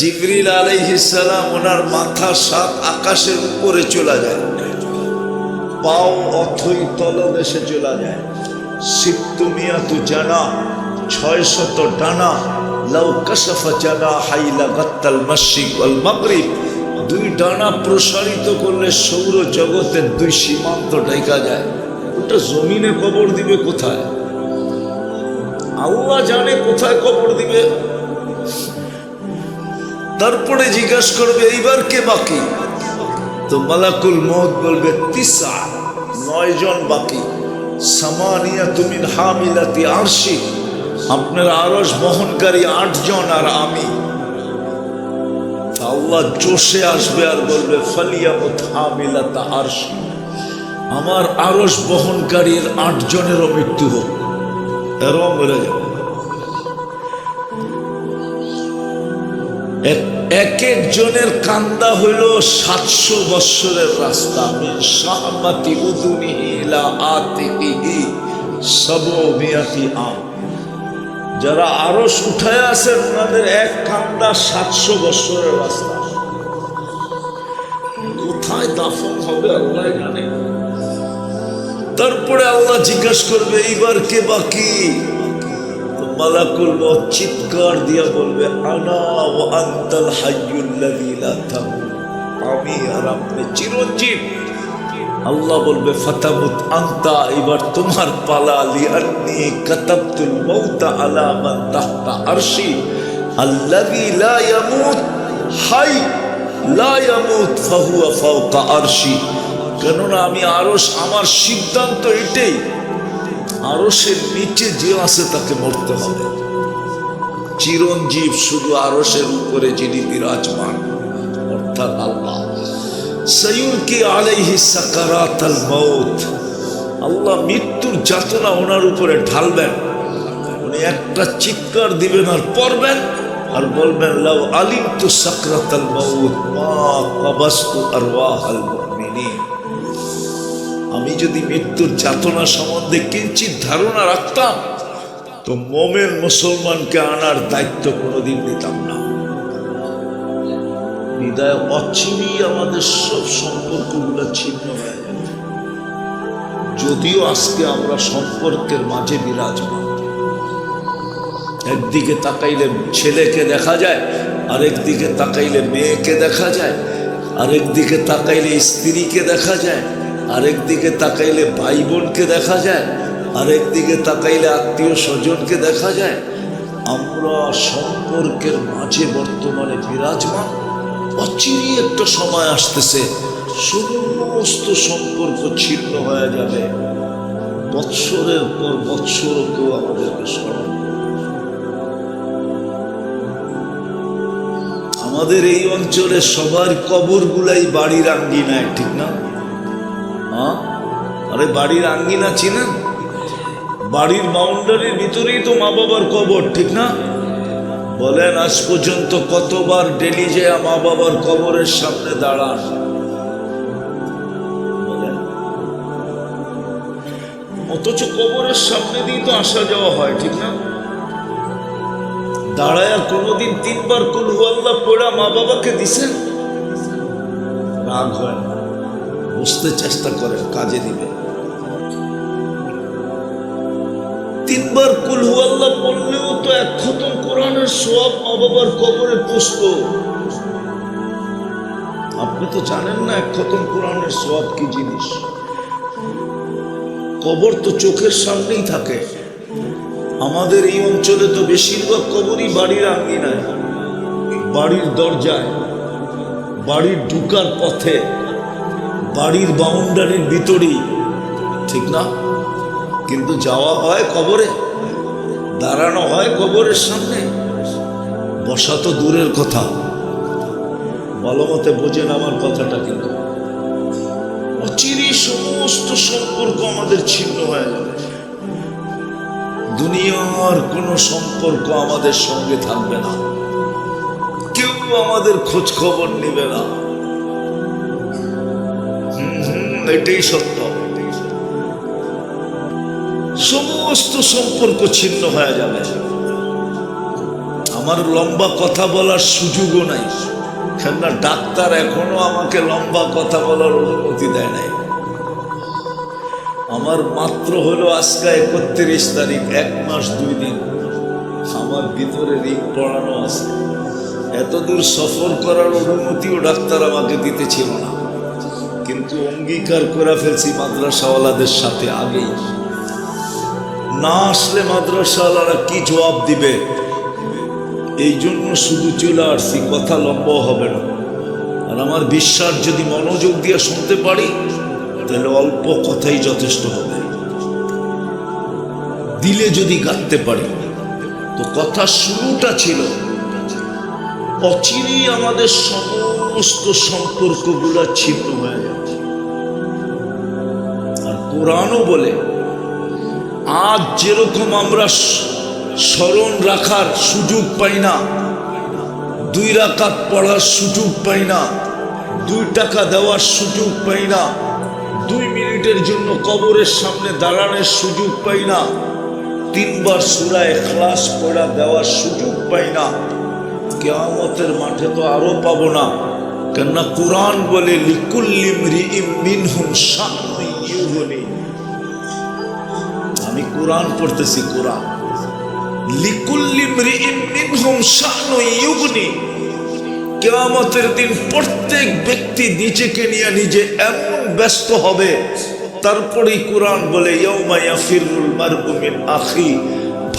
জিবরিল আলাইহিস সালাম ওনার মাথা 7 আকাশের উপরে চলে যায়, পাও অথই তলদেশে চলে যায়। সিত্তুমিয়াতু জানা, 600 ডানা। লাউ কাশাফা জানাহাই লাগাত্তাল মাশরিক ওয়াল মাগরিব, 2 ডানা প্রসারিত করলে সৌর জগতের 2 সীমান্ত ঢাকা যায়। ওটা জমিনে কবর দিবে কোথায়? আল্লাহ জানে কোথায় কবর দিবে। তারপরে জিজ্ঞাসা করবে এইবার কে বাকি? তো মালাকুল মউত বলবে 9 জন বাকি। সামানিয়াতু মিন হামিলাতি আরশি, আপনার আরশ বহনকারী 8 জন আর আমি। আল্লাহ জোশে আসবে আর বলবে ফালিয়ামুত হামিলাতা আরশি, আমার আরশ বহনকারীর 8 জনেরও মৃত্যু হোক, এরও মরে যাবে। এক একজনের কান্দা হইল 700 বৎসরের রাস্তা। মিন শাহমাতি উযুনিহি ইলা আতিকিহি সাবউমিয়াতি আম। যারা আরশ উঠায় আছেন ওনাদের এক কান্দা 700 বৎসরের রাস্তা। কোথায় দাফন হবে আল্লাহ জানে। তারপরে আল্লাহ জিজ্ঞাসা করবে এইবার কে বাকি? মালাকুল মউত চিৎকার দিয়া বলবে আনা ওয়া আনতাল হাইয়ুল্লাযী লা তামুত, আমি আর আপনি চিরঞ্জীব। আল্লাহ বলবে ফাতামুত আনতা, এবার তোমার পালা। লিআন্নী কাতাবতুল মাউতা আলা মান তাহতা আরশি আল্লাযী লা ইয়ামুত হাই লা ইয়ামুত ফাহুয়া ফাওকা আরশি। কেননা আমি আরশ, আমার সিদ্ধান্ত এটাই, আরশের নিচে যে আছে তাকে মরতে হবে। চিরঞ্জীব শুধু আরশের উপরে যিনি বিরাজমান, অর্থাৎ আল্লাহ। সায়ুলকি আলাইহি সাকারাতাল মাউত, আল্লাহ মৃত্যুর যাতনা ওনার উপরে ঢালবেন। উনি একটা চিৎকার দিবেন আর পড়বেন আর বলবেন লাউ আলিমতু সাকরাতাল মাউত মা কাবাস্তু আরওয়াহাল মুমিনিন। আমি যদি মৃত্যুর যাতনা সম্বন্ধে কিঞ্চিত ধারণা রাখতাম তো মোমেন মুসলমানকে আনার দায়িত্ব কোনোদিন নিতাম না। হৃদয় অচিরি আমাদের সব সম্পর্কগুলো ছিন্ন হয়ে যাবে। যদিও আজকে আমরা সম্পর্কের মাঝে বিরাজমান। একদিকে তাকাইলে ছেলেকে দেখা যায়, আরেকদিকে তাকাইলে মেয়েকে দেখা যায়, আরেকদিকে তাকাইলে স্ত্রীকে দেখা যায়, আরেকদিকে তাকাইলে ভাই বোনকে দেখা যায়, আরেকদিকে তাকাইলে আত্মীয় স্বজনকে দেখা যায়। আমরা সম্পর্কের মাঝে বর্তমানে বিরাজমান। অচিরে একটা সময় আসতেছে সমস্ত সম্পর্ক ছিন্ন হয়ে যাবে। বৎসরের পর বৎসর কেউ আমাদেরকে স্মরণ করবে। আমাদের এই অঞ্চলে সবার কবরগুলাই বাড়ির আঙ্গিনায়, ঠিক না? আরে বাড়ির আঙ্গিনা চিনেন? বাড়ির বাউন্ডারির ভিতরেই তো মা বাবার কবর, ঠিক না? বলেন আজ পর্যন্ত কতবার ডেলি যে মা বাবার কবরের সামনে দাঁড়ান? বলেন। অথচ কবরের সামনে দিয়ে তো আসা যাওয়া হয়, ঠিক না? দাঁড়ায়া কোনোদিন 3 বার কুল হুয়াল্লাহ পড়া মা বাবাকে দিছেন? রাগ হয় না, বুঝতে চেষ্টা করেন, কাজে দিবে। 3 বার কুল হুয়াল্লাহ পড়লেও তো 1 খতম কোরআনের সওয়াব মা বাবার কবরে পুষতো। আপনি তো জানেন না 1 খতম কোরআনের সওয়াব কি জিনিস। কবর তো চোখের সামনেই থাকে। আমাদের এই অঞ্চলে তো বেশিরভাগ কবরই বাড়ির আঙ্গিনায়, বাড়ির দরজায়, বাড়ির ঢুকার পথে, বাড়ির বাউন্ডারির ভিতরেই, ঠিক না? কিন্তু যাওয়া হয় কবরে, দাঁড়ানো হয় কবরের সামনে, বসা তো দূরের কথা। ভালো মতে বোঝেন আমার কথাটা। কিন্তু অচিরে সমস্ত সম্পর্ক আমাদের ছিন্ন হয়ে যাবে। দুনিয়ার কোনো সম্পর্ক আমাদের সঙ্গে থাকবে না, কেউ আমাদের খোঁজ খবর নেবে না। এটাই সত্য। সমস্ত সম্পর্ক ছিন্ন হয়ে যাবে। আমার লম্বা কথা বলার সুযোগও নাই, কেননা ডাক্তার এখনো আমাকে লম্বা কথা বলার অনুমতি দেয় নাই। আমার মাত্র হলো আজকে 31 তারিখ, 1 মাস 2 দিন। আমার ভিতরে রিং পড়ানো আছে। এতদূর সফর করার অনুমতিও ডাক্তার আমাকে দিতেছিল না, কিন্তু অঙ্গীকার করে ফেলছি মাদ্রাসাওয়ালাদের সাথে আগেই। না আসলে মাদ্রাসাওয়ালারা কি জবাব দিবে, এই জন্য শুধু চলে আসছি। কথা লম্বা হবে না, আর আমার বিশ্বাস যদি মনোযোগ দিয়ে শুনতে পারি তাহলে অল্প কথাই যথেষ্ট হবে। দিলে যদি গাঁথতে পারি, তো কথার শুরুটা ছিল অচিরেই আমাদের সমস্ত সম্পর্কগুলা ছিন্ন হয়ে যাবে। আর কোরআনও বলে আজ যেরকম আমরা স্মরণ রাখার সুযোগ পাই না, 2 রাকাত পড়ার সুযোগ পাই না, 2 টাকা দেওয়ার সুযোগ পাই না, 2 মিনিটের জন্য কবরের সামনে দাঁড়ানোর সুযোগ পাই না, 3 বার সূরা ইখলাস পড়া দেওয়ার সুযোগ পাই না, কিয়ামতের মাঠে তো আরো পাবো না। কেননা কোরআন বলে লিকুল্লি ইমরিইম মিনহুম শা'নুন ইউগনি। আমি কোরআন পড়তেছি, কোরআন লিকুল্লি ইমরিইম মিনহুম শা'নুন ইউগনি। কিয়ামতের দিন প্রত্যেক ব্যক্তি নিজেকে নিয়ে নিজে এমন ব্যস্ত হবে। তারপরেই কোরআন বলে ইয়াউমা ইয়াফিরুল মারউ মিন আখি,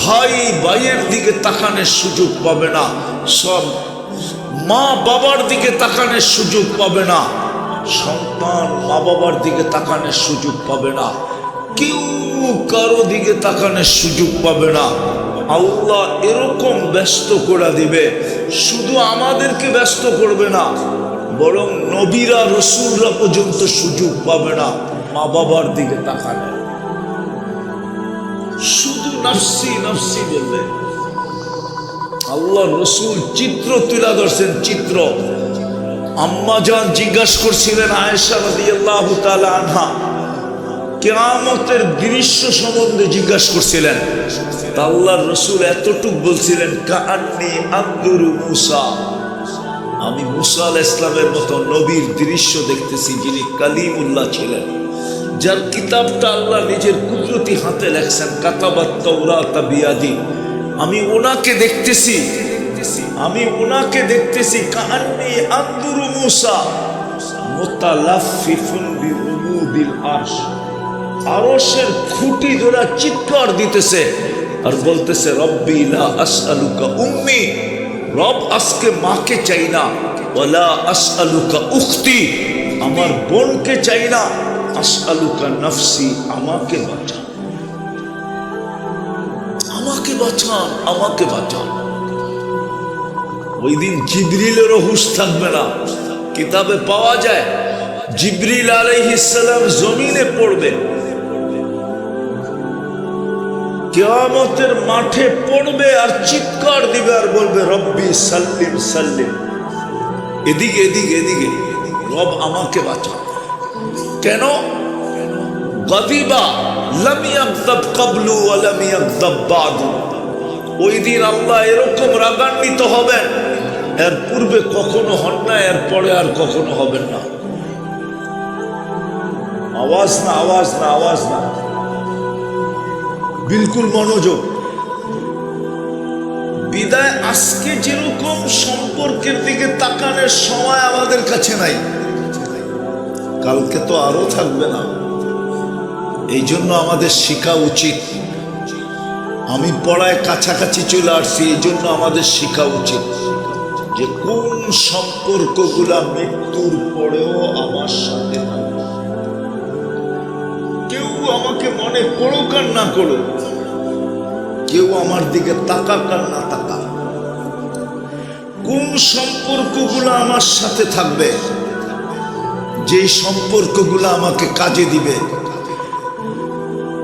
ভাই ভাইয়ের দিকে তাকানোর সুযোগ পাবে না, সব মা বাবার দিকে তাকানোর সুযোগ পাবে না, সন্তান মা বাবার দিকে তাকানোর সুযোগ পাবে না, কেউ কারো দিকে তাকানোর সুযোগ পাবে না। আল্লাহ এরকম ব্যস্ত করে দিবে, শুধু আমাদেরকে ব্যস্ত করবে না, বরং নবীরা রসুলরা পর্যন্ত সুযোগ পাবে না মা বাবার দিকে তাকানো। শুধু নফসি নফসি বলবে। আল্লাহ রসুল চিত্র তুলে ধরছেন, চিত্র। আম্মা জান জিজ্ঞাসা করছিলেন আয়েশা রাদিয়াল্লাহু তাআলা আনহা, কিয়ামতের দৃশ্য সম্বন্ধে জিজ্ঞাসা করছিলেন। আল্লাহর রসুল এতটুক বলছিলেন, কাআন্নী আনজুরু মূসা, আমি মূসা আলাইহিস সালামের মতো নবীর দৃশ্য দেখতেছি, যিনি কালিমুল্লাহ ছিলেন, যার কিতাবটা আল্লাহ নিজের কুদরতি হাতে লেখছেন, কাতাবাত তাওরাত বিয়াদি। আমি ওনাকে দেখতেছি, আমি ওনাকে দেখতেছি। কাআন্নী আনজুরু মূসা মুতালাফফিফুন বিরুমুদিল আরশ, আরশের খুঁটি ধরে চিৎকার দিতেছে আর বলতেছে, রব্বি লা আসআলুকা উম্মি, রব আজকে মাকে চাই না, ওয়ালা আসআলুকা উখতি, আমার বোনকে চাই না, আসআলুকা নফসি, আমাকে বাঁচান, আমাকে বাঁচান, আমাকে বাঁচান। ওই দিন জিবরিলেরও হুঁশ থাকবে না। কিতাবে পাওয়া যায় জিবরিল আলাইহিস সালাম জমিনে পড়বে, কিয়ামতের মাঠে পড়বে আর চিৎকার দিবে আর বলবে, রব্বি সাল্লিম সাল্লিম, এদিকে এদিকে এদিকে, রব আমাকে বাঁচান। কেন? গাদিবা লাম ইয়াগদাব ক্বাবলু ওয়া লাম ইয়াগদাব বাদু। ওই দিন আল্লাহ এরকম রাগান্বিত হবেন, এর পূর্বে কখনো হন না, এর পরে আর কখনো হবেন না। আওয়াজ না, আওয়াজ না, আওয়াজ না, বিলকুল মনোযোগ। বিদায় আজকে যেরকম সম্পর্কের দিকে তাকানোর সময় আমাদের কাছে নাই, কালকে তো আরো থাকবে না। এই জন্য আমাদের শেখা উচিত। আমি পড়ায় কাছাকাছি চলে আসছি, এই জন্য আমাদের শেখা উচিত যে কোন সম্পর্কগুলা মৃত্যুর পরেও আমার সাথে থাকবে। কেউ আমাকে মনে করুক আর না করুক, কেউ আমার দিকে তাকাক আর না তাকাক, কোন সম্পর্কগুলো আমার সাথে থাকবে, যে সম্পর্কগুলো আমাকে কাজে দিবে,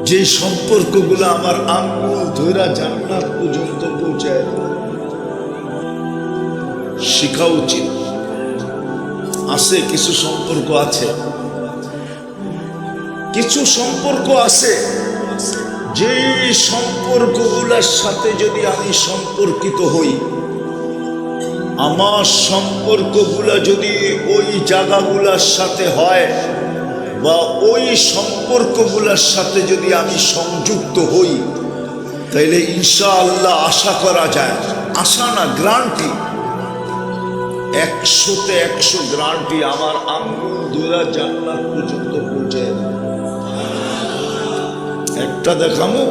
যে সম্পর্কগুলো আমার আঙ্গুল ধইরা জান্নাত পর্যন্ত পৌঁছায়, শেখা উচিত। আছে কিছু সম্পর্ক আছে, কিছু সম্পর্ক আছে যে সম্পর্কগুলোর সাথে যদি আমি সম্পর্কিত হই, আমার সম্পর্কগুলা যদি ওই জায়গাগুলার সাথে হয় বা ওই সম্পর্কগুলার সাথে যদি আমি সংযুক্ত হই, তাইলে ইনশাআল্লাহ আশা করা যায়, আশা না গ্যারান্টি, 100-তে 100 গ্যারান্টি, আমার আঙ্গুল ধরে জান্নাত পর্যন্ত পৌঁছে যাবে। একটা দেখামো,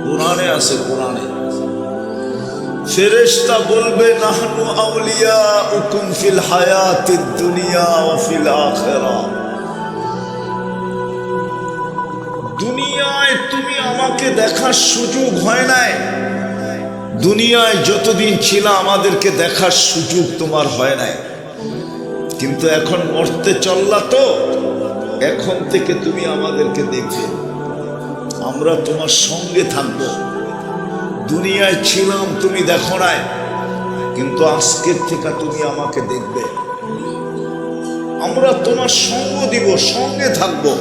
কোরআনে আছে, কোরআনে ফেরেশতা বলবে নাহনু আউলিয়াউকুম ফিল হায়াতিদ দুনিয়া ওয়া ফিল আখিরাহ, দুনিয়ায় তুমি আমাকে দেখার সুযোগ হয় নাই, দুনিয়ায় যতদিন ছিলা আমাদেরকে দেখার সুযোগ তোমার হয় নাই, কিন্তু এখন মরতে চললা তো, এখন থেকে তুমি আমাদেরকে দেখবে, আমরা তোমার সঙ্গে থাকবো। দুনিয়ায় ছিলাম তুমি দেখো নাই, কিন্তু আজকের থেকে তুমি আমাকে দেখবে, আমরা তোমার সঙ্গ দিব, সঙ্গে থাকবো,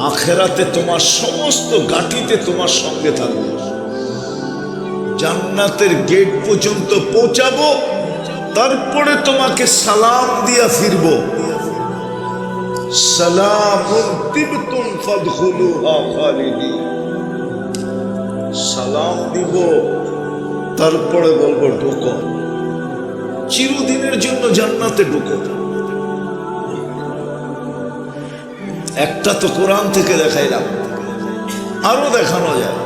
আখেরাতে তোমার সমস্ত গাটিতে তোমার সঙ্গে থাকবো, জান্নাতের গেট পর্যন্ত পৌঁছাবো, তারপরে তোমাকে সালাম দিয়া ফিরবো, সালামুন তিবতুম ফাদখুলুহা খালিদিন, সালাম দিব, তারপরে বলবো ঢুকো, চিরদিনের জন্য জান্নাতে ঢুকো। একটা তো কোরআন থেকে দেখাইলাম, আরো দেখানো যায়,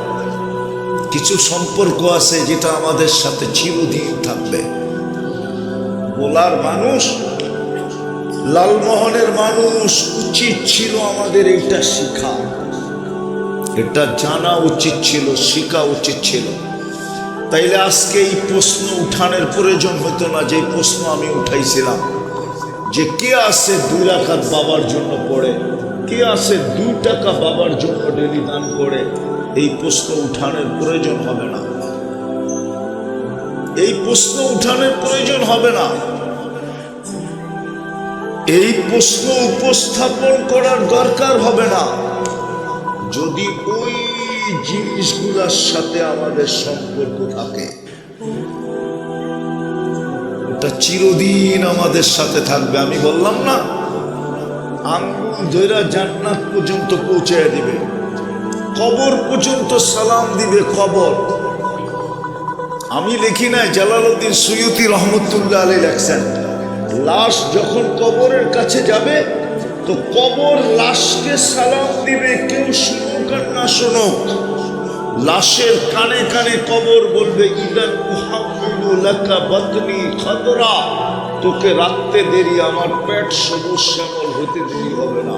কিছু সম্পর্ক আছে যেটা আমাদের সাথে চিরদিন থাকবে। বলার মানুষ, লালমোহনের মানুষ, উচিত ছিল আমাদের এইটা শিখা, এটা জানা উচিত ছিল, শিখা উচিত ছিল, তাইলে আজকে এই প্রশ্ন উঠানোর প্রয়োজন হতো না, যে প্রশ্ন আমি উঠাইছিলাম যে কে আছে 2 রাকাত বাবার জন্য পড়ে, কে আছে 2 টাকা বাবার জন্য ডেলি দান করে, এই প্রশ্ন উঠানোর প্রয়োজন হবে না, এই প্রশ্ন উঠানোর প্রয়োজন হবে না, এই প্রশ্ন উপস্থাপন করার দরকার হবে না, যদি ওই জিনিসগুলোর সাথে আমাদের সম্পর্ক থাকে, ওটা চিরদিন আমাদের সাথে থাকবে। আমি বললাম না, আঙ্গুল ধরে জান্নাত পর্যন্ত পৌঁছে দিবে, কবর পর্যন্ত সালাম দিবে, কবর। আমি লিখি নাই, জালালউদ্দিন সুয়ুতি রহমতুল্লাহ আলাইহি লেখছেন, লাশ যখন কবরের কাছে যাবে তো কবর লাশকে সালাম দিবে, কেউ শুনুক আর না শুনুক, লাশের কানে কানে কবর বলবে ইদান উহাম্মিলু লাকা বাতনি খাদরা, তোকে রাখতে দেরি, আমার পেট সবুজ শ্যামল হতে দেরি হবে না।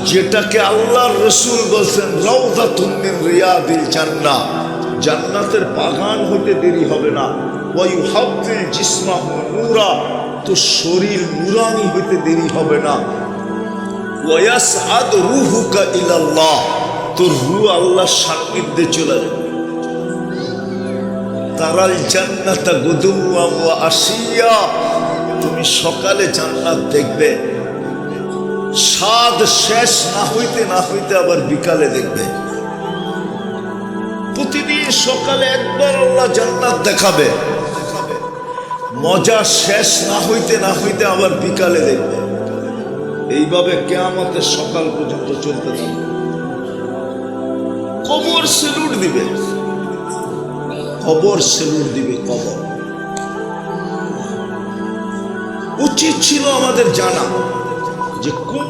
যেটাকে আল্লাহর রাসূল বলছেন রাউযাতুন মিন রিয়াদিল জান্নাহ, জান্নাতের বাগান হতে দেরি হবে না। ওয়া ইউহাব্বিল জিসমাহু নূরা, তো শরীর নূরানি হতে দেরি হবে না। ওয়া ইয়াসআদ রূহুকা ইলাল্লাহ, তোর রূহ আল্লাহর সান্নিধ্যে চলে যাবে। তারাল জান্নাতা গুদুওয়া ওয়া আশিয়া, তুমি সকালে জান্নাত দেখবে, স্বাদ শেষ না হইতে না হইতে আবার বিকালে দেখবে। প্রতিদিন সকালে একবার আল্লাহ জান্নাত দেখাবে, মজা শেষ না হইতে না হইতে আবার বিকালে দেখবে। এইভাবে কিয়ামতের সকাল পর্যন্ত চলতে থাকবে। কবর সেলুট দিবে, কবর সেলুট দিবে, কবর। উচিত ছিল আমাদের জানা যে কোন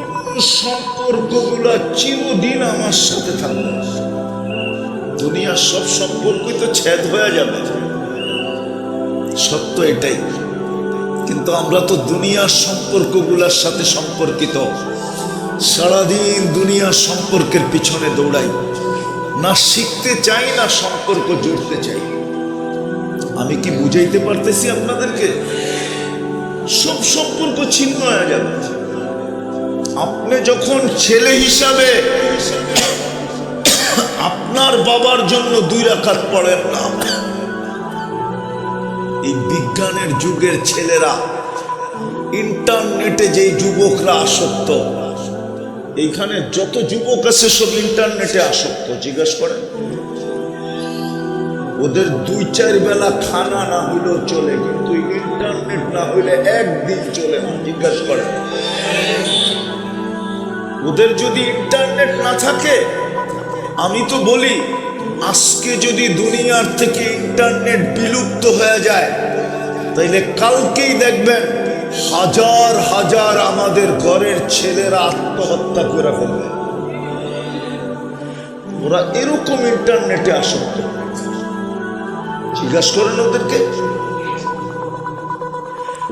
সম্পর্কগুলা চিরদিন আমার সাথে থাকবে। দুনিয়ার সব সম্পর্কই তো ছেদ হয়ে যাবে, সত্য এটাই, কিন্তু আমরা তো দুনিয়ার সম্পর্কগুলোর সাথে সম্পর্কিত, সারাদিন দুনিয়ার সম্পর্কের পিছনে দৌড়াই, না শিখতে চাই না সম্পর্ক জুড়তে চাই। আমি কি বুঝাইতে পারতেছি আপনাদেরকে? সব সম্পর্ক ছিন্ন হয়ে যাবে। আপনি যখন ছেলে হিসাবে আপনার বাবার জন্য 2 রাকাত পড়েন না, এই বিজ্ঞানের যুগের ছেলেরা, ইন্টারনেটে যে যুবকরা আসক্ত, এইখানে যত যুবক আছে সব ইন্টারনেটে আসক্ত, জিজ্ঞাসা করেন। ওদের 2-4 বেলা খানা না হইলেও চলে, কিন্তু ইন্টারনেট না হইলে একদিন চলে না। জিজ্ঞাসা করেন, ওদের যদি ইন্টারনেট না থাকে, আমি তো বলি আজকে যদি দুনিয়ার থেকে ইন্টারনেট বিলুপ্ত হয়ে যায়, তাইলে কালকেই দেখবেন হাজার হাজার আমাদের ঘরের ছেলেরা আত্মহত্যা করে ফেলবে। ওরা এরকম ইন্টারনেটে আসক্ত। জিজ্ঞাসা করেন ওদেরকে,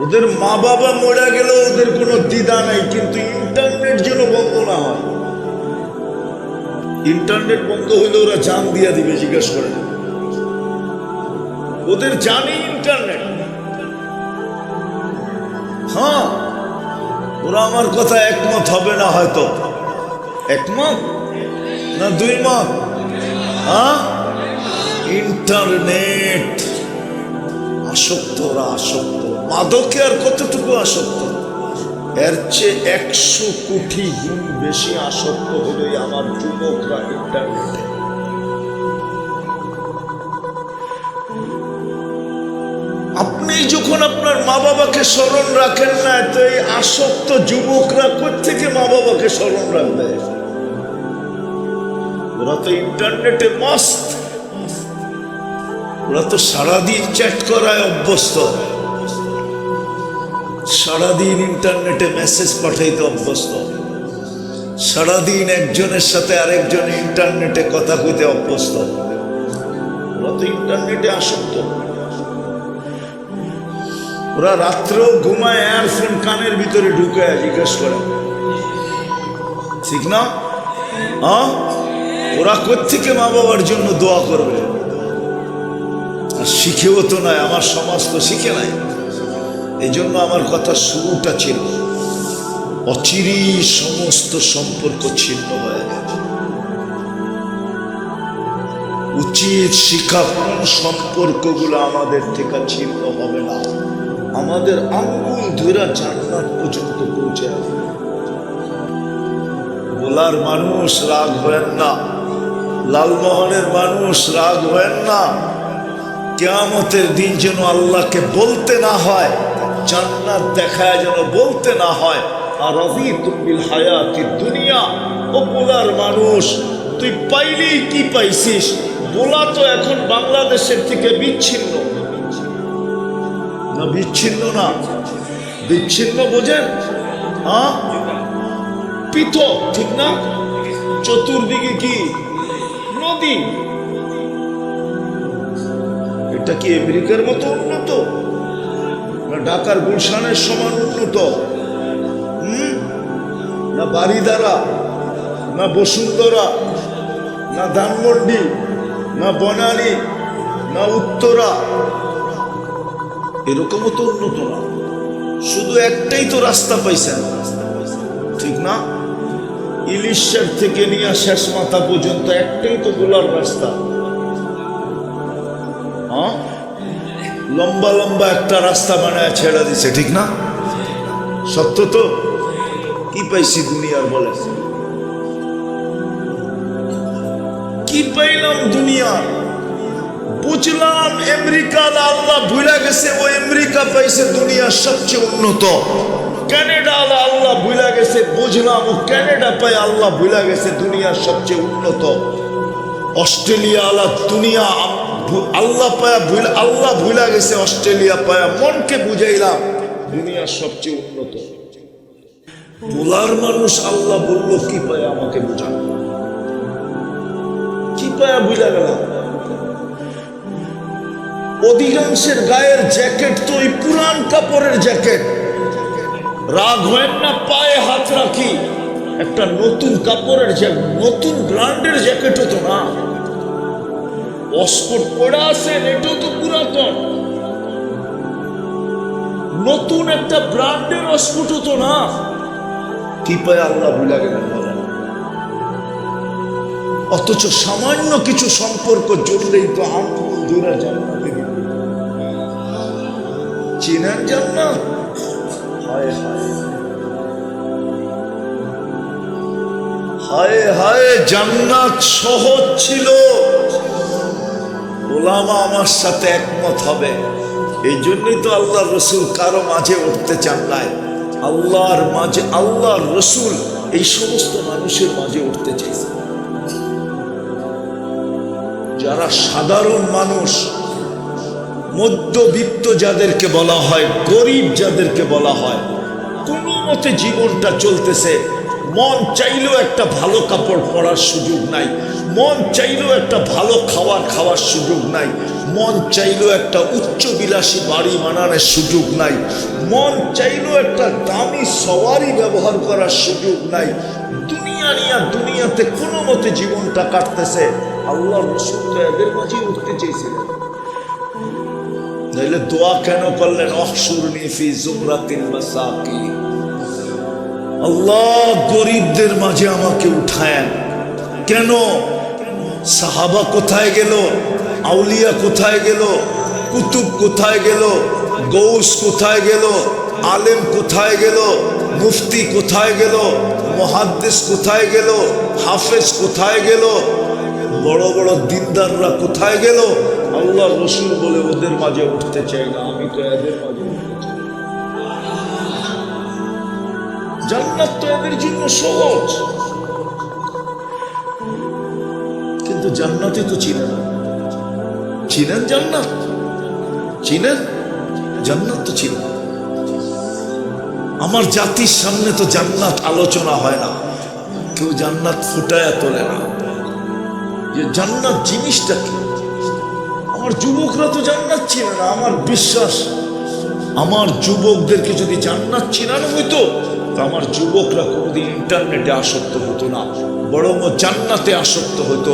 ওদের মা বাবা মরে গেল ওদের কোনো দ্বিধা নাই, কিন্তু ইন্টারনেট যেন বন্ধ না হয়। ইন্টারনেট বন্ধ হইলে ওরা জান দিয়া দিবে। জিজ্ঞাসা করেন, ওদের জানি ইন্টারনেট। হ্যাঁ, ওরা আমার কথা একমত হবে না, হয়তো একমত না 2 মত। হ্যাঁ, ইন্টারনেট আসক্ত, ওরা আসক্ত। মাদকে আর কতটুকু আসক্ত? এর চেয়ে 100 কোটি গুণ বেশি আসক্ত হলো আমার যুবকরা ইন্টারনেটে। আপনি যখন আপনার মা বাবাকে স্মরণ রাখেন না, তো এই আসক্ত যুবকরা কোত্থেকে মা বাবাকে স্মরণ রাখবে? ওরা তো ইন্টারনেটে মস্ত। ওরা তো সারাদিন চ্যাট করায় অভ্যস্ত, সারাদিন ইন্টারনেটে মেসেজ পাঠাইতে অভ্যস্ত, সারাদিন একজনের সাথে আরেকজন ইন্টারনেটে কথা কইতে অভ্যস্ত। ওরা তো ইন্টারনেটে আসক্ত। ওরা রাত্রেও ঘুমায় এয়ারফোন কানের ভিতরে ঢুকায়। জিজ্ঞাসা করে, ঠিক না? ওরা কোত্থেকে মা বাবার জন্য দোয়া করবে? আর শিখেও তো নাই, আমার সমাজ তো শিখে নাই। এই জন্য আমার কথা শুরুটা ছিল, অচিরেই সমস্ত সম্পর্ক ছিন্ন হয়ে গেছে। উচিত শিক্ষা, কোন সম্পর্কগুলো আমাদের থেকে ছিন্ন হবে না, আমাদের আঙ্গুল ধরে জান্নাত পর্যন্ত পৌঁছে যাবে। ভোলার মানুষ রাগ হবেন না, লালমোহনের মানুষ রাগ হবেন না। কিয়ামতের দিন যেন আল্লাহকে বলতে না হয়, জান্নাত দেখায় যেন বলতে না হয়, আর রাযীতু বিল হায়াতিদ দুনিয়া। ও ভোলার মানুষ, তুই পাইলেই কি পাইছিস? ভোলা তো এখন বাংলাদেশের থেকে বিচ্ছিন্ন না? বিচ্ছিন্ন না, বিচ্ছিন্ন বোঝেন? হ্যাঁ, পৃথক, ঠিক না? চতুর্দিকে কি নদী। এটা কি আমেরিকার মতো উন্নত, না ঢাকার গুলশানের সমান উন্নত, না বারিধারা, না বসুন্ধরা, না ধানমন্ডি, না বনানী, না উত্তরা? এরকমও তো উন্নত না। শুধু একটাই তো রাস্তা পাইছেন, ঠিক না? ইলিশের থেকে নিয়ে শেষ মাথা পর্যন্ত একটাই তো গোলার রাস্তা। হ্যাঁ, লম্বা লম্বা একটা রাস্তা বানায় ছেড়ে দিছে, ঠিক না? সত্য তো? কি পাইছি দুনিয়ার? বলে কি পাইলাম দুনিয়া? বুঝলাম আমেরিকা আল্লাহ ভুলে গেছে, ও আমেরিকা পাইছে দুনিয়ার সবচেয়ে উন্নত। ক্যানাডা আল্লাহ ভুলে গেছে, বুঝলাম ও ক্যানাডা পায় আল্লাহ ভুলে গেছে দুনিয়ার সবচেয়ে উন্নত। অস্ট্রেলিয়া দুনিয়া আল্লাহ পায়া আল্লাহ ভুলে গেছে, অস্ট্রেলিয়া পায়া মনকে বুঝাইলাম দুনিয়ার সবচেয়ে উন্নত। ভোলার মানুষ আল্লাহ বললো কি পায় আমাকে বুঝান, কি পায়া বুঝা গেলাম? অধিকাংশের গায়ের জ্যাকেট তো ওই পুরান কাপড়ের জ্যাকেট। রাগ হয় না, পায়ে হাত রাখি, একটা নতুন কাপড়ের জ্যাকেট, নতুন ব্র্যান্ডের জ্যাকেটও তো না। অস্পট পড়া আছে, এটাও তো পুরাতন। নতুন একটা ব্র্যান্ডের অস্পটও তো না। কি পায় আল্লাহ ভুলে গেলেন? অথচ সামান্য কিছু সম্পর্ক জড়লেই তো আঙ্গুল ধরে জান্নাতে দিবে। চিনেন জান্নাত? হায় হায় হায় হায়, জান্নাত সহজ ছিল। ও ওলামা আমার সাথে একমত হবে। এই জন্যই তো আল্লাহ রসুল কারো মাঝে উঠতে চান নাই। আল্লাহর মাঝে আল্লাহর রসুল এই সমস্ত মানুষের মাঝে উঠতে চাইছে যারা সাধারণ মানুষ, মধ্যবিত্ত যাদেরকে বলা হয়, গরিব যাদেরকে বলা হয়, কোনো মতে জীবনটা চলতেছে, মন চাইলেও একটা ভালো কাপড় পরার সুযোগ নাই, মন চাইলেও একটা ভালো খাওয়ার সুযোগ নাই, মন চাইলেও একটা উচ্চবিলাসী বাড়ি বানানোর সুযোগ নাই, মন চাইলেও একটা দামি সওয়ারি ব্যবহার করার সুযোগ নাই। দুনিয়া নিয়ে দুনিয়াতে কোনো মতে জীবনটা কাটতেছে। আল্লাহ রসুল তো এদের মাঝেই উঠতে চেয়েছিলেন। তাহলে দোয়া কেন করলেন? অহশুরনি ফি জুমরাতিল মাসাকিন, আল্লাহ গরিবদের মাঝে আমাকে উঠায়েন। কেন? সাহাবা কোথায় গেল? আউলিয়া কোথায় গেল? কুতুব কোথায় গেল? গৌস কোথায় গেল? আলেম কোথায় গেল? মুফতি কোথায় গেল? মুহাদ্দিস কোথায় গেল? হাফেজ কোথায় গেল? বড় বড় দিনদাররা কোথায় গেল? আল্লাহ রসুল বলে ওদের মাঝে উঠতে চাই না, আমি তো এদের মাঝে উঠতে চাই। জান্নাত তো এদের জন্য সহজ, কিন্তু জান্নাতে তো চিনে না। চিনেন জান্নাত? চিনেন জান্নাত? তো চিনেন। আমার জাতির সামনে তো জান্নাত আলোচনা হয় না, কেউ জান্নাত ফুটায়া তোলে না যে জান্নাত জিনিসটা কি। আমার যুবকরা তো জান্নাত চিনে না। আমার বিশ্বাস, আমার যুবকদেরকে যদি জান্নাত চিনানো হইতো তো আমার যুবকরা কোনোদিন ইন্টারনেটে আসক্ত হতো না, বরং জান্নাতে আসক্ত হতো।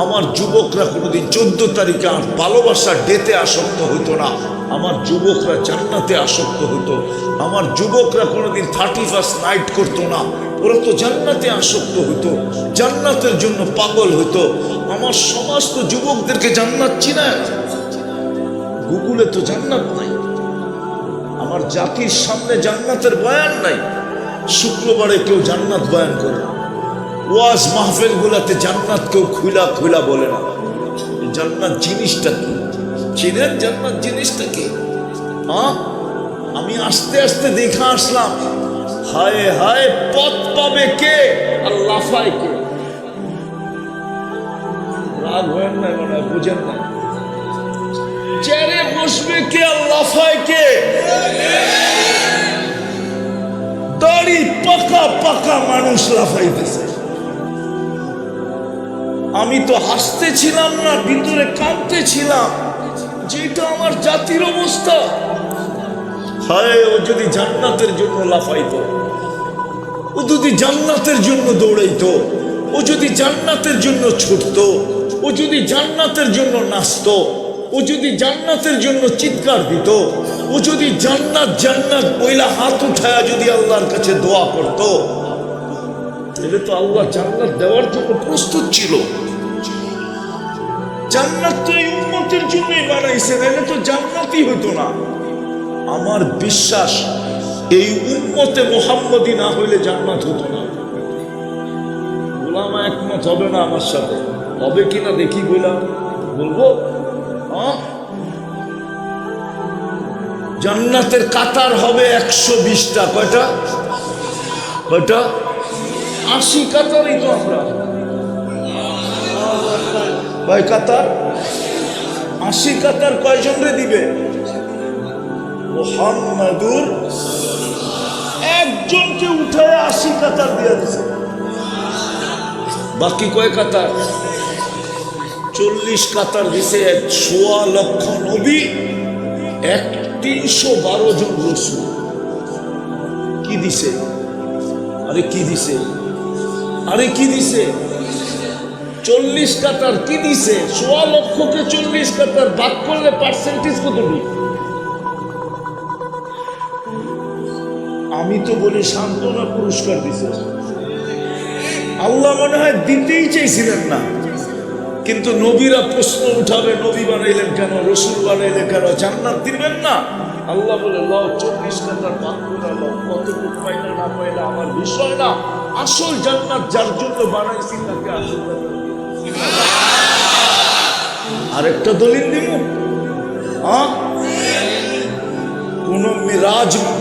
আমার যুবকরা কোনোদিন 14 তারিখে আর ভালোবাসার ডেতে আসক্ত হতো না, আমার যুবকরা জান্নাতে আসক্ত হতো। আমার যুবকরা কোনোদিন 31st নাইট করতো না, ওরা তো জান্নাতে আসক্ত হতো, জান্নাতের জন্য পাগল হতো। আমার সমাজ তো যুবকদেরকে জান্নাত চিনায় না, গুগলে তো জান্নাত নাই। আমার জাতির সামনে জান্নাতের বয়ান নাই। শুক্রবারে কেউ জান্নাত বয়ান করে না, ওয়াজ মাহফিল গুলাতে জান্নাত কেউ খুলা বলে না। জান্নাত জিনিসটা কি চিনেন? জান্নাত জিনিসটা কি? আমি আস্তে আস্তে দেখা আসলাম। হায় হায়, পথ পাবে কে আর লাফায় কে? রাগ হয় না, মানে বুঝেন না। চেয়ারে বসবে কে আর লাফায় কে? দাড়ি পাকা পাকা মানুষ লাফাইতেছে। আমি তো হাসতেছিলাম না, ভিতরে কাঁদতেছিলাম, যেটা আমার জাতির অবস্থা। হায়, ও যদি জান্নাতের জন্য লাফাইতো, ও যদি জান্নাতের জন্য দৌড়াইতো, ও যদি জান্নাতের জন্য ছুটতো, ও যদি জান্নাতের জন্য নাচতো, ও যদি জান্নাতের জন্য চিৎকার দিত, ও যদি জান্নাত জান্নাত বইলা হাত উঠায়া যদি আল্লাহর কাছে দোয়া করত, তাহলে তো আল্লাহ জান্নাত দেওয়ার জন্য প্রস্তুত ছিল। জান্নাত তো এই উম্মতের জন্যই বানাইছে, নাহলে তো জান্নাতই হতো না। আমার বিশ্বাস, এই উম্মতে মুহাম্মদী না হইলে জান্নাত হতো না। গোলামা একমত হবে না আমার সাথে? হবে কিনা দেখি, বলবো। জান্নাতের কাতার হবে 120টা। কয়টা? 80 কাতারই তো আমরা। কয় কাতার? 80 কাতার কয়জন রে দিবে? মুহাম্মাদুর একজনকে উঠায় 80 কাতার দিয়ে দিছে। বাকি কয় কাতার? 40 কাতার দিছে। 1.25 লক্ষ নবী, 312 জন রসুল। কি দিছে? আরে কি দিছে? 40 কাতার কি দিছে? 1.25 লক্ষকে 40 কাতার ভাগ করলে পার্সেন্টেজ কতটুকু? আমি তো বলি সান্ত্বনা পুরস্কার দিছে। আল্লাহ মনে হয় দিতেই চাইছিলেন না, কিন্তু নবীরা প্রশ্ন উঠাবে, নবী বানাইলেন কেন, রসুল বানাইলেন কেন, জান্নাত দিবেন না? আল্লাহ বলে, লও 24 কাতার ভাগ করে লও, কতটুকু পাইলে না পাইলে আমার বিষয় না, আসল জান্নাত যার জন্য বানাইছি তাকে আসল। আরেকটা দলিল দিব।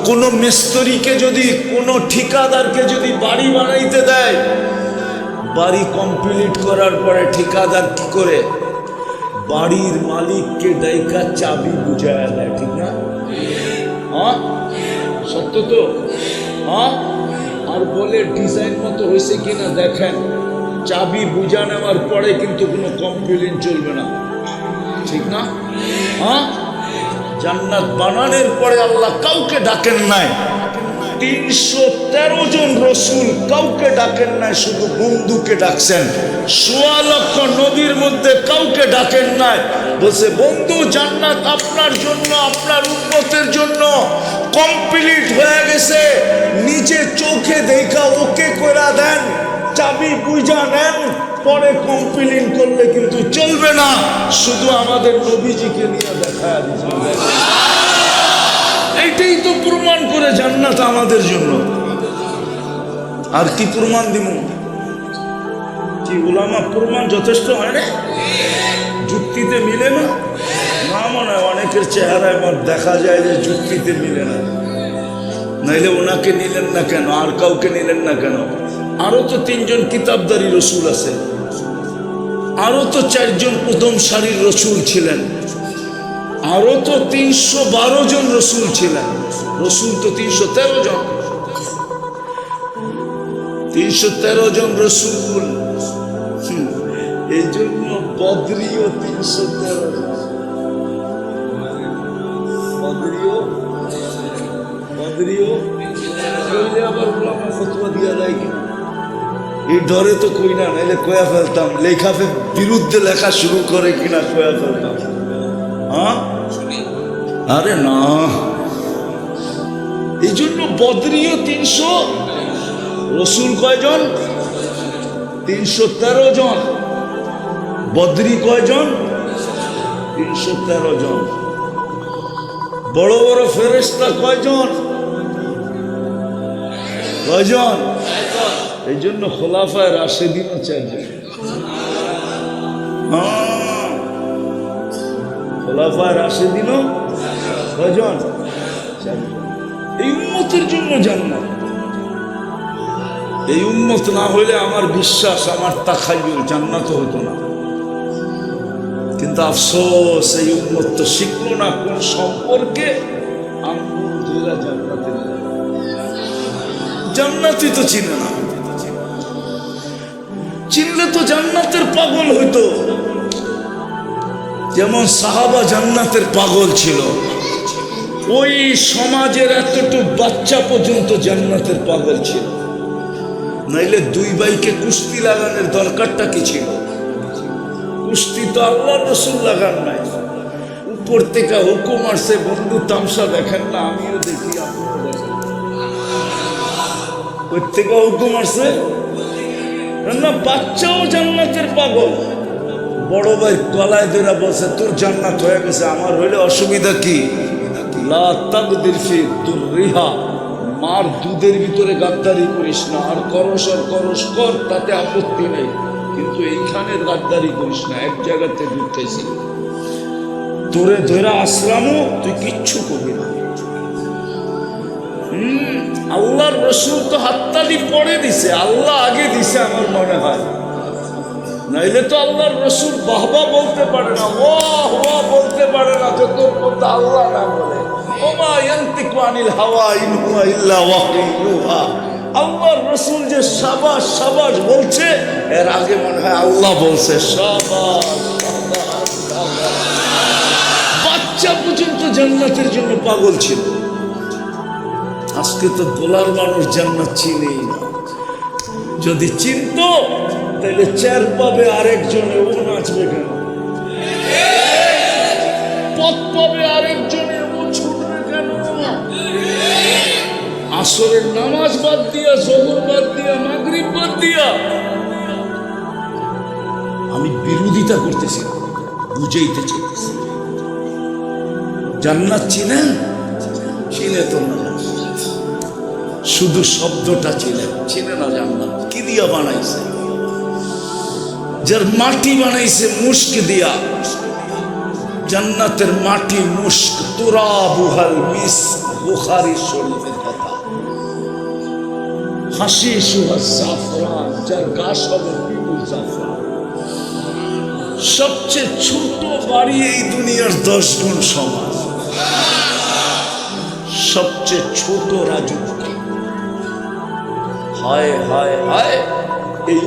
কোন মিস্ত্রিকে যদি, কোন ঠিকাদারকে যদি বাড়ি বানাইতে দেয়, বাড়ি কমপ্লিট করার পরে ঠিকাদার কি করে? বাড়ির মালিককে ডাইকা চাবি বুঝায় দেয়, ঠিক না? সত্য তো? আর বলে ডিজাইন মতো হয়েছে কিনা দেখেন। চাবি বুঝা নেওয়ার পরে কিন্তু কোনো কমপ্লেন চলবে না, ঠিক না? জান্নাত বানানোর পরে আল্লাহ কাউকে ডাকেন নাই। 313 জন রসুল কাউকে ডাকেন নাই, শুধু বন্ধুকে ডাকছেন। 1.25 লক্ষ নবীর মধ্যে কাউকে ডাকেন নাই, বলছে বন্ধু জান্নাত আপনার জন্য, আপনার উম্মতের জন্য কমপ্লিট হয়ে গেছে। নিজে চোখে দেখা ওকে করে দেন, চাবি বুঝা নেন, পরে কমপ্লেন করলে কিন্তু চলবে না। শুধু আমাদের নবীজিকে নিয়ে দেখা দিচ্ছে। এইটাই তো প্রমাণ করে জান্নাত আমাদের জন্য। আর কি প্রমাণ দিব? কি উলামা প্রমাণ যথেষ্ট হয় না? যুক্তিতে মিলে না? না মনে হয় অনেকের চেহারায় দেখা যায় যে যুক্তিতে মিলে না। নাইলে ওনাকে নিলেন না কেন? আর কাউকে নিলেন না কেন? আরো তো 3 জন কিতাবদারি রসুল আছে, আরো তো 4 জন প্রথম সারির রসুল ছিলেন, আরো তো 312 জন রসুল ছিলেন। রসুল তো 313 জন, 313 জন রসুল। এই জন্য বদরিও 313 জন। বদরিও বললে আবার ওলামা ফতোয়া দিয়া দেয় কিনা এই ডরে তো কই না, নাইলে কয়া ফেলতাম। লেখাফের বিরুদ্ধে লেখা শুরু করে কিনা কয়া ফেলতাম। আরে না, এই জন্য বদরিও 300, রসুল কয়জন? 313 জন। বদরি কয়জন? 313 জন। বড় বড় ফেরেশতা কয়জন? কয়জন? এই জন্য খোলাফায়ে রাশেদিনও 4 জন। খোলাফায়ে রাশেদিনও কয়জন? 4 জন। এই উম্মতের জন্য জান্নাত। এই উম্মত না হইলে আমার বিশ্বাস, আমার তাখাইয়ুল জান্নাত হতো না। কিন্তু আফসোস, এই উম্মত তো শিখলো না কোন সম্পর্কে আঙ্গুল ধরে জান্নাতে, জান্নাতই তো চিনে না। চিনলে তো জান্নাতের পাগল হইতো। যেমন সাহাবা জান্নাতের পাগল ছিল, ওই সমাজের এতটুকু বাচ্চা পর্যন্ত জান্নাতের পাগল ছিল। নাইলে 2 ভাইকে কুস্তি লাগানোর দরকারটা কি ছিল? কুস্তি তো আল্লাহ রসুল লাগান নাই, উপর থেকে হুকুম আসছে বন্ধু তামসা দেখেন না, আমিও দেখি আপনিও দেখেন। ওর থেকে হুকুম আসছে না, বাচ্চাও জান্নাতের পাগল। বড় ভাই গলায় ধরে বলছে তোর জান্নাত হয়ে গেছে, আমার হইলে অসুবিধা কি? লা তাকদির ফি দুররিহা, মার দুধের ভিতরে গাদ্দারি করিস না। আর করস কর, তাতে আপত্তি নেই, কিন্তু এইখানে গাদ্দারি করিস না। এক জায়গাতে দুধ খাইছি, তোরে ধরে আসলামও তুই কিচ্ছু করবি না। আল্লাহর রসুল তো হাততালি পরে দিছে, আল্লাহ আগে দিছে আমার মনে হয়। নাইলে তো আল্লাহর রসুল বাহবা বলতে পারে না, ওয়াহ ওয়াহ বলতে পারে না যতক্ষণ আল্লাহ না বলে। ওমা ইয়ানতিকু আনিল হাওয়া ইন হুয়া ইল্লা ওয়াহয়ুন ইউহা। আল্লাহর রসুল যে শাবাশ শাবাশ বলছে, এর আগে মনে হয় আল্লাহ বলছে শাবাশ। বাচ্চা পর্যন্ত জান্নাতের জন্য পাগল ছিল। আজকে তো বলার মানুষ জান্নাত চিনেই না। যদি চিনত তাহলে 4 পাবে আরেকজনে, ও নাচবে কেন? পথ পাবে আরেকজনে, ও ছুটবে কেন? আসরের নামাজ বাদ দিয়া, জোহর বাদ দিয়া, মাগরিব বাদ দিয়া, আমি বিরোধিতা করতেছি, বুঝাইতে চাইতেছি। জান্নাত চিনেন? চিনে তো না, শুধু শব্দটা চিনে না। জান্নাত কি দিয়া বানাইছে? যার মাটি বানাইছে মুস্ক দিয়া, জান্নাতের মাটি মুস্ক তুরাবুহাল মিস্ক, বুখারী শরীফের কথা। হাশিশুহা জাফরান, যার গাছ হবে বিপুল জাফরান। সবচেয়ে ছোট বাড়ি এই দুনিয়ার 10 গুণ সমান। সবচেয়ে ছোট রাজত্ব। হায় হায় হায়, এই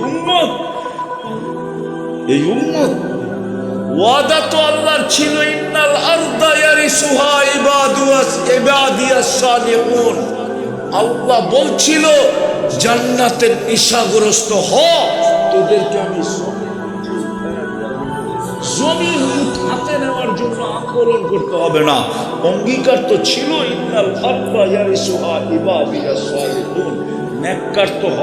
উম্মত ওয়াদা তো আল্লাহর ছিল, ইন্নাল আরদা ইয়ারিসুহা ইবাদিয়াস সালিহুন। আল্লাহ বলছিল জান্নাতের নেশাগ্রস্ত হ, তোদেরকে আমি জমিন হাতে নেওয়ার জন্য আন্দোলন করতে হবে না। অঙ্গীকার তো ছিল, ইন্নাল আরদা ইয়ারিসুহা ইবাদিয়াস সালিহুন। নেককার তো হ,